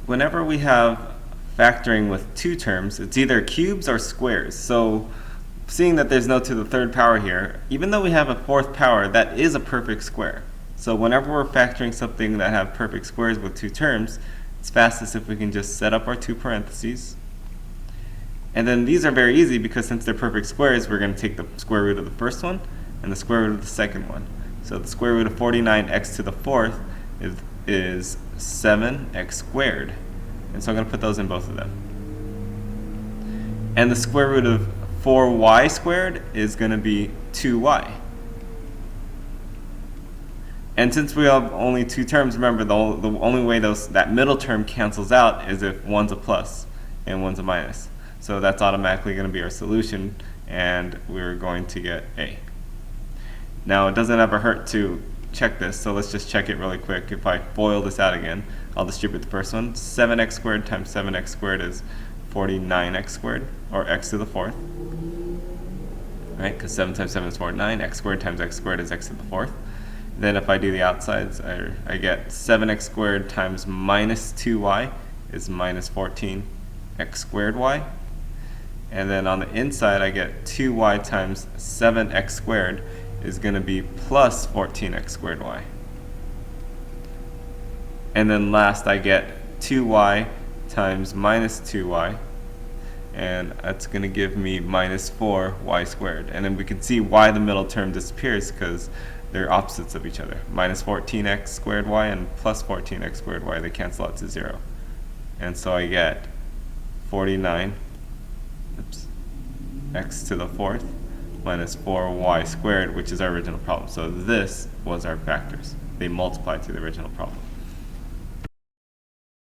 whenever we have factoring with two terms, it's either cubes or squares. So seeing that there's no to the third power here, even though we have a fourth power, that is a perfect square. So whenever we're factoring something that have perfect squares with two terms, it's fastest if we can just set up our two parentheses. And then these are very easy because since they're perfect squares, we're going to take the square root of the first one and the square root of the second one. So the square root of 49x to the fourth is 7x squared. And so I'm going to put those in both of them. And the square root of 4y squared is going to be 2y. And since we have only two terms, remember the only way that middle term cancels out is if one's a plus and one's a minus. So that's automatically going to be our solution, and we're going to get A. Now it doesn't ever hurt to check this, so let's just check it really quick. If I FOIL this out again, I'll distribute the first one. 7x squared times 7x squared is 49x squared, or x to the fourth. Right, because 7 times 7 is 49. X squared times x squared is x to the fourth. Then if I do the outsides, I get 7x squared times minus 2y is minus 14x squared y. And then on the inside, I get 2y times 7x squared is going to be plus 14x squared y. And then last, I get 2y times minus 2y, and that's going to give me minus 4y squared. And then we can see why the middle term disappears, because they're opposites of each other. Minus 14x squared y and plus 14x squared y, they cancel out to 0. And so I get 49 x to the fourth minus 4y squared, which is our original problem. So this was our factors. They multiplied to the original problem.